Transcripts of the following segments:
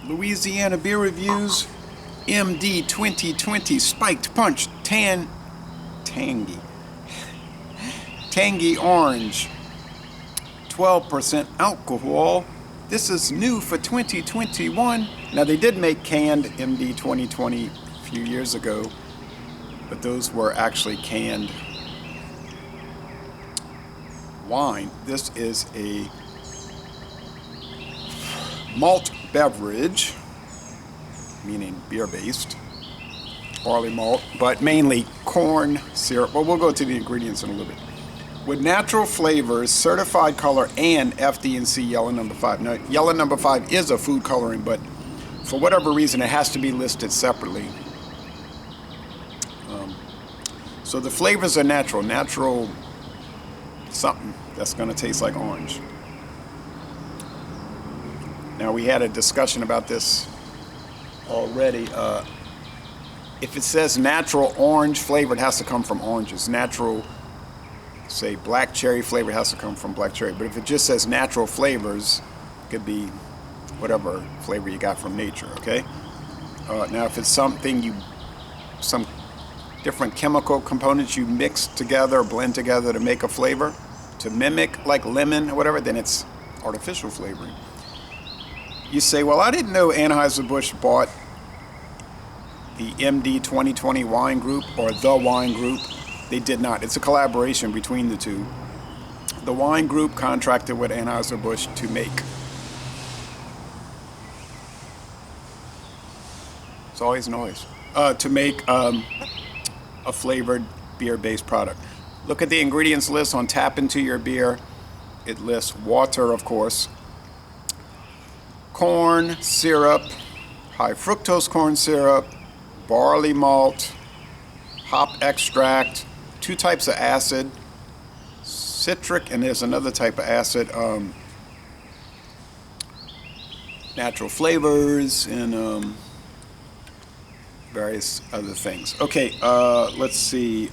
Louisiana Beer Reviews, MD 2020 Spiked Punch Tangy Orange, 12% alcohol. This is new for 2021. Now, they did make canned MD 2020 a few years ago, but those were actually canned wine. This is a malt beverage, meaning beer-based, barley malt, but mainly corn syrup. Well, we'll go to the ingredients in a little bit. With natural flavors, certified color, and FD&C yellow number 5. Now, yellow number 5 is a food coloring, but for whatever reason, it has to be listed separately. So the flavors are natural something that's going to taste like orange. Now, we had a discussion about this already. If it says natural orange flavor, it has to come from oranges. Natural, say, black cherry flavor, it has to come from black cherry. But if it just says natural flavors, it could be whatever flavor you got from nature, okay? Now, if it's some different chemical components you mix together or blend together to make a flavor, to mimic like lemon or whatever, then it's artificial flavoring. You say, well, I didn't know Anheuser-Busch bought the MD 2020 wine group or the wine group. They did not. It's a collaboration between the two. The wine group contracted with Anheuser-Busch to make. It's always noise. To make a flavored beer-based product. Look at the ingredients list on Tap Into Your Beer. It lists water, of course, corn syrup, high fructose corn syrup, barley malt, hop extract, 2 types of acid, citric, and there's another type of acid, natural flavors, and various other things. Okay, let's see.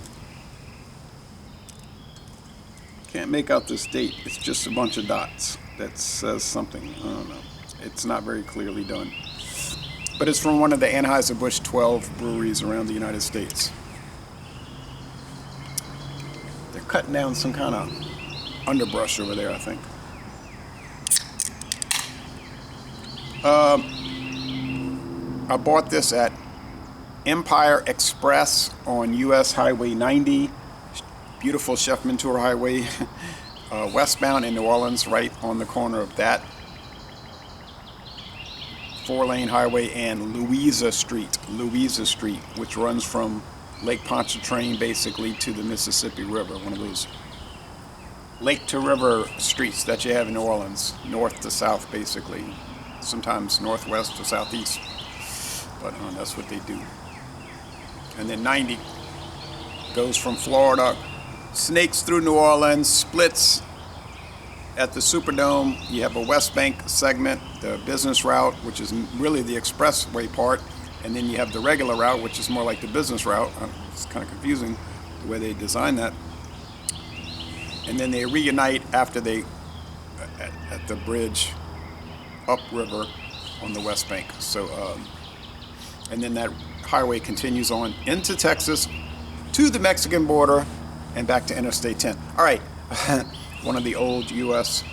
Can't make out this date. It's just a bunch of dots that says something. I don't know. It's not very clearly done. But it's from one of the Anheuser-Busch 12 breweries around the United States. They're cutting down some kind of underbrush over there, I think. I bought this at Empire Express on US Highway 90. Beautiful Chef Mentor Highway, westbound in New Orleans, right on the corner of that 4-lane highway and Louisa Street, which runs from Lake Pontchartrain basically to the Mississippi River, one of those lake to river streets that you have in New Orleans, north to south basically, sometimes northwest to southeast, but that's what they do. And then 90 goes from Florida, snakes through New Orleans, splits at the Superdome. You have a West Bank segment, the business route, which is really the expressway part, and then you have the regular route, which is more like the business route. It's kind of confusing the way they designed that. And then they reunite after they at the bridge upriver on the West Bank. So, and then that highway continues on into Texas to the Mexican border and back to Interstate 10. All right. One of the old U.S.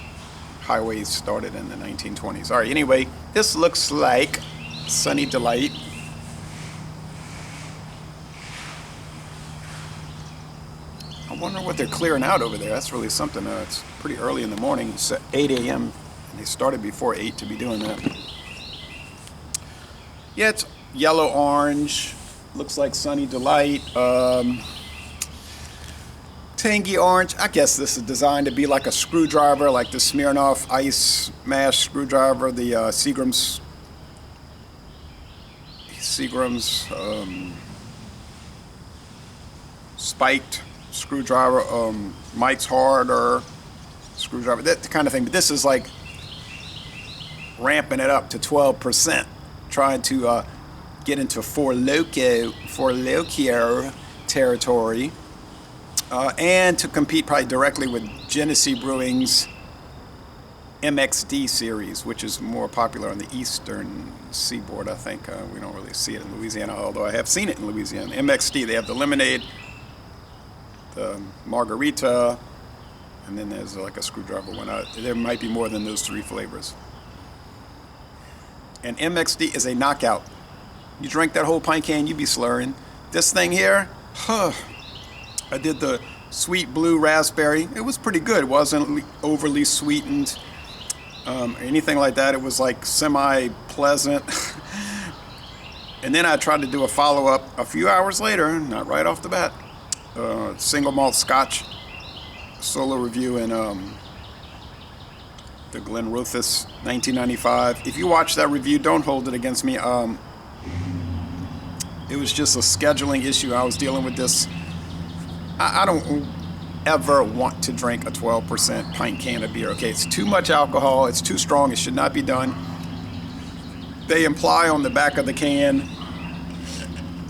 highways started in the 1920s. All right, anyway, this looks like Sunny Delight. I wonder what they're clearing out over there. That's really something. It's pretty early in the morning. It's 8 a.m. and they started before 8 to be doing that. Yeah, it's yellow orange. Looks like Sunny Delight. Tangy Orange. I guess this is designed to be like a screwdriver, like the Smirnoff Ice Mash screwdriver, the Seagram's spiked screwdriver, Mike's Harder screwdriver, that kind of thing. But this is like ramping it up to 12%, trying to get into Four Loko territory. And to compete probably directly with Genesee Brewing's MXD series, which is more popular on the eastern seaboard, I think. We don't really see it in Louisiana, although I have seen it in Louisiana. MXD, they have the lemonade, the margarita, and then there's like a screwdriver one. There might be more than those 3 flavors. And MXD is a knockout. You drink that whole pint can, you be slurring. This thing here, I did the sweet blue raspberry. It was pretty good. It wasn't overly sweetened or anything like that. It was like semi-pleasant. And then I tried to do a follow-up a few hours later, not right off the bat. Single malt scotch solo review in the Glen Rothes 1995. If you watch that review, don't hold it against me. It was just a scheduling issue. I was dealing with this. I don't ever want to drink a 12% pint can of beer. Okay, it's too much alcohol. It's too strong. It should not be done. They imply on the back of the can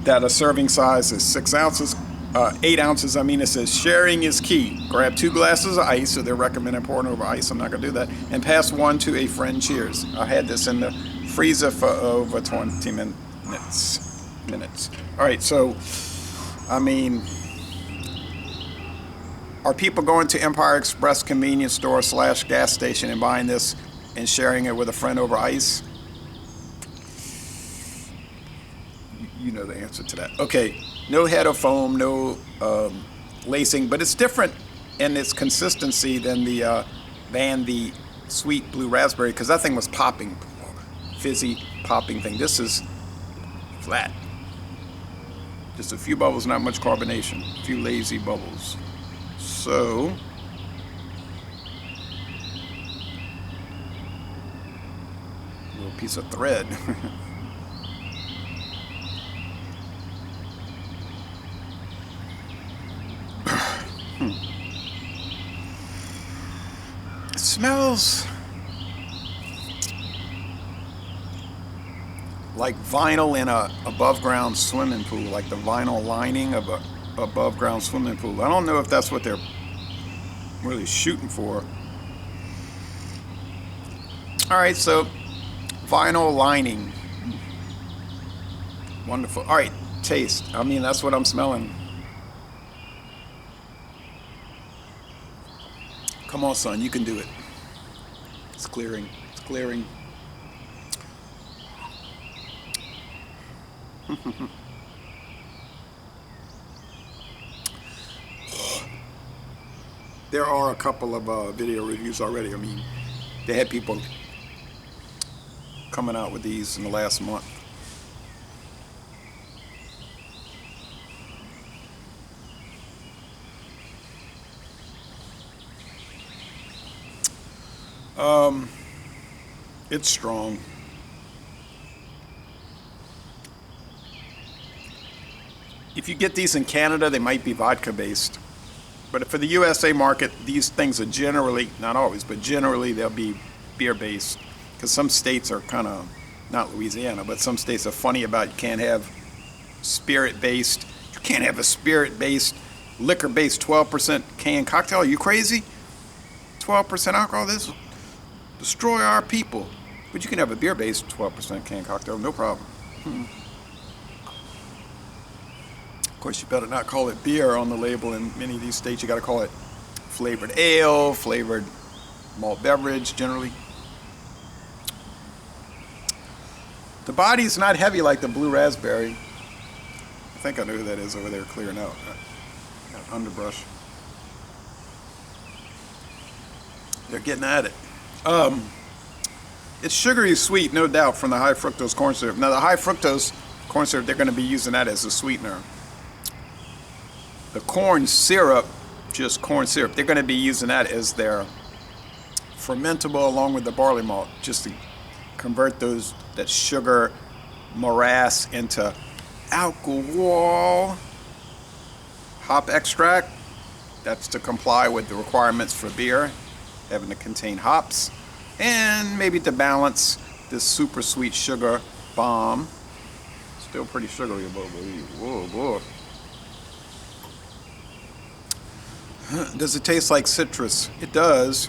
that a serving size is 6 ounces, 8 ounces. I mean, it says sharing is key. Grab 2 glasses of ice, so they're recommending pouring over ice. I'm not gonna do that. And pass 1 to a friend. Cheers. I had this in the freezer for over 20 minutes. All right, so I mean, are people going to Empire Express convenience store / gas station and buying this and sharing it with a friend over ice? You know the answer to that. Okay, no head of foam, no lacing, but it's different in its consistency than the sweet blue raspberry, because that thing was popping, fizzy popping thing. This is flat. Just a few bubbles, not much carbonation. A few lazy bubbles. So, little piece of thread. It smells like vinyl in a above ground swimming pool, like the vinyl lining of a above ground swimming pool. I don't know if that's what they're really shooting for. All right, so vinyl lining. Wonderful. All right, taste. I mean, that's what I'm smelling. Come on, son, you can do it. It's clearing. It's clearing. There are a couple of video reviews already. I mean, they had people coming out with these in the last month. It's strong. If you get these in Canada, they might be vodka based. But for the USA market, these things are generally, not always, but generally they'll be beer based. Because some states are kind of, not Louisiana, but some states are funny about you can't have spirit based. You can't have a spirit based, liquor based 12% canned cocktail. Are you crazy? 12% alcohol? This will destroy our people. But you can have a beer based 12% canned cocktail, no problem. Of course, you better not call it beer on the label. In many of these states, you got to call it flavored ale, flavored malt beverage, generally. The body's not heavy like the blue raspberry. I think I know who that is over there clearing out. Got underbrush. They're getting at it. It's sugary sweet, no doubt, from the high fructose corn syrup. Now, the high fructose corn syrup, they're going to be using that as a sweetener. The corn syrup, just corn syrup, they're going to be using that as their fermentable along with the barley malt, just to convert that sugar morass into alcohol. Hop extract, that's to comply with the requirements for beer, having to contain hops, and maybe to balance this super sweet sugar bomb. Still pretty sugary, but whoa, boy. Does it taste like citrus? It does.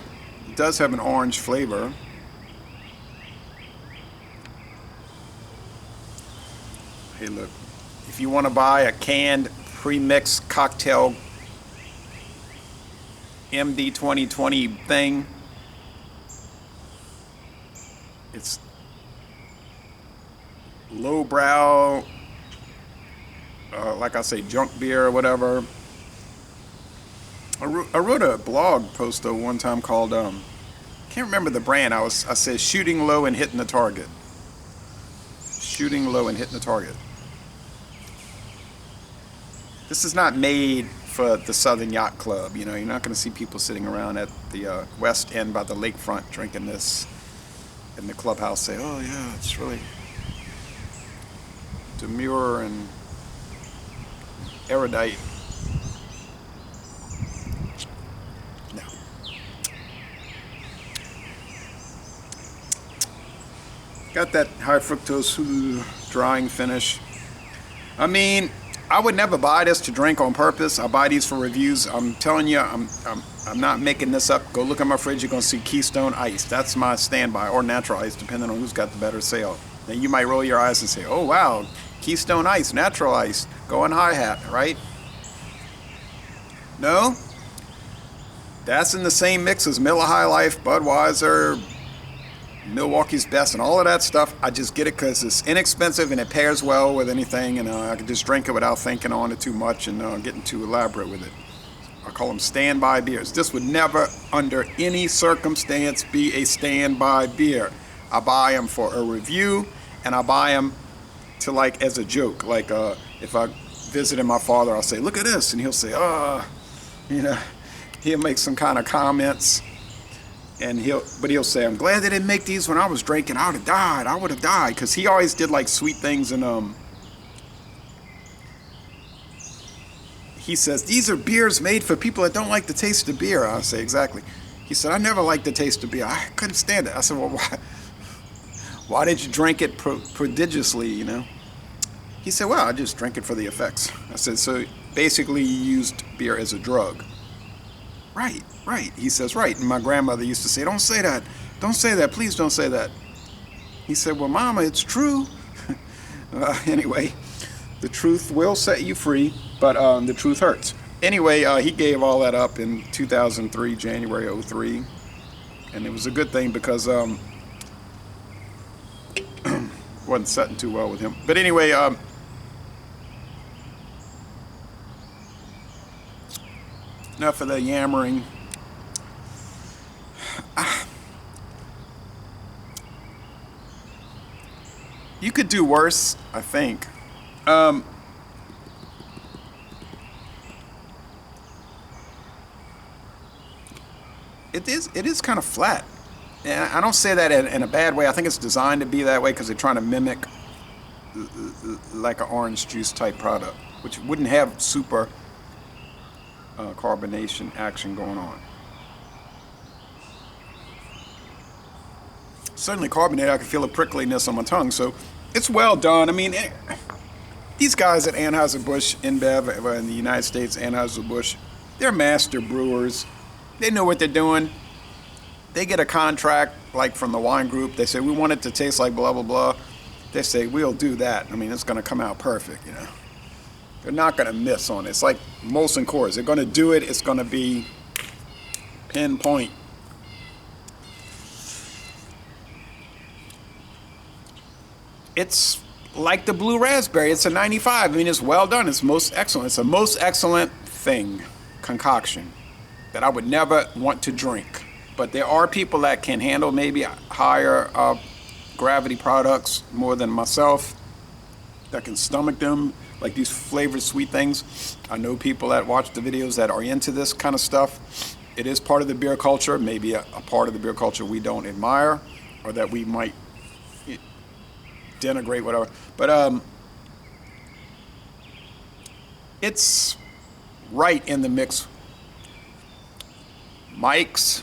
It does have an orange flavor. Hey, look. If you want to buy a canned pre-mixed cocktail MD 2020 thing, it's lowbrow, like I say, junk beer or whatever. I wrote a blog post though one time called can't remember the brand. I said shooting low and hitting the target. Shooting low and hitting the target. This is not made for the Southern Yacht Club. You know, you're not going to see people sitting around at the West End by the lakefront drinking this in the clubhouse say, oh yeah, it's really demure and erudite. No. Got that high fructose drying finish. I mean, I would never buy this to drink on purpose. I buy these for reviews. I'm telling you, I'm not making this up. Go look at my fridge. You're gonna see Keystone Ice. That's my standby, or Natural Ice, depending on who's got the better sale. Then you might roll your eyes and say, "Oh wow, Keystone Ice, Natural Ice, going hi-hat, right?" No, that's in the same mix as Miller High Life, Budweiser, Milwaukee's Best, and all of that stuff. I just get it because it's inexpensive and it pairs well with anything, and I can just drink it without thinking on it too much and getting too elaborate with it. I call them standby beers. This would never, under any circumstance, be a standby beer. I buy them for a review, and I buy them to, like, as a joke. Like, if I visited my father, I'll say, "Look at this," and he'll say, you know, he'll make some kind of comments. And he'll say, "I'm glad they didn't make these when I was drinking. I would have died. I would have died." Because he always did like sweet things, and he says, "These are beers made for people that don't like the taste of beer." I say, "Exactly." He said, "I never liked the taste of beer. I couldn't stand it." I said, "Well, why did you drink it prodigiously, you know?" He said, "Well, I just drank it for the effects." I said, "So basically you used beer as a drug." Right. He says, "Right." And my grandmother used to say, "Don't say that. Don't say that. Please don't say that." He said, "Well, Mama, it's true." Anyway, the truth will set you free, but the truth hurts. Anyway, he gave all that up in 2003, January 03. And it was a good thing because wasn't setting too well with him. But anyway, enough of the yammering. You could do worse, I think. It is kind of flat. And I don't say that in a bad way. I think it's designed to be that way because they're trying to mimic like an orange juice type product, which wouldn't have super carbonation action going on. Certainly carbonated, I can feel a prickliness on my tongue, so it's well done. I mean, these guys at Anheuser-Busch InBev in the United States, Anheuser-Busch, they're master brewers. They know what they're doing. They get a contract like from the wine group. They say, "We want it to taste like blah, blah, blah." They say, "We'll do that." I mean, it's going to come out perfect, you know. They're not going to miss on it. It's like Molson Coors. They're going to do it. It's going to be pinpoint. It's like the blue raspberry. It's a 95. I mean, it's well done. It's most excellent. It's a most excellent thing, concoction, that I would never want to drink. But there are people that can handle maybe higher gravity products more than myself, that can stomach them, like these flavored sweet things. I know people that watch the videos that are into this kind of stuff. It is part of the beer culture, maybe a part of the beer culture we don't admire, or that we might denigrate, whatever. But it's right in the mix. Mike's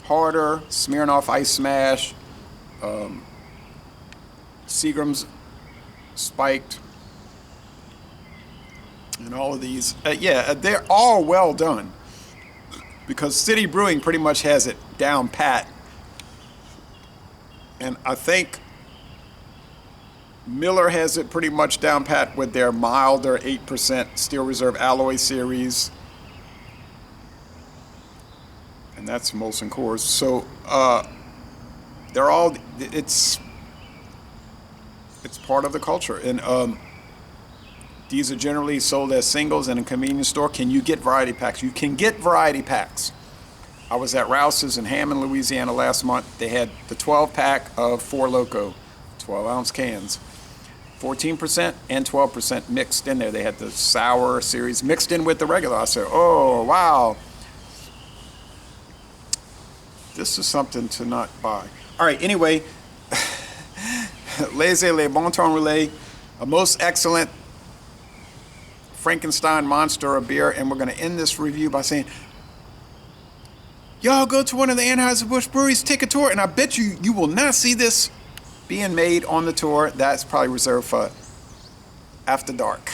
Harder, Smirnoff Ice Smash, Seagram's Spiked, and all of these. Yeah, they're all well done because City Brewing pretty much has it down pat. And I think Miller has it pretty much down pat with their milder 8% Steel Reserve Alloy Series. And that's Molson Coors. So they're all, it's part of the culture. And these are generally sold as singles in a convenience store. Can you get variety packs? You can get variety packs. I was at Rouse's in Hammond, Louisiana last month. They had the 12-pack of Four Loko, 12-ounce cans. 14% and 12% mixed in there. They had the sour series mixed in with the regular. I said, oh, wow. This is something to not buy. All right, anyway, Laissez Le Bon Ton Relais, a most excellent Frankenstein monster of beer. And we're going to end this review by saying, y'all go to one of the Anheuser-Busch breweries, take a tour, and I bet you will not see this being made on the tour. That's probably reserved for after dark.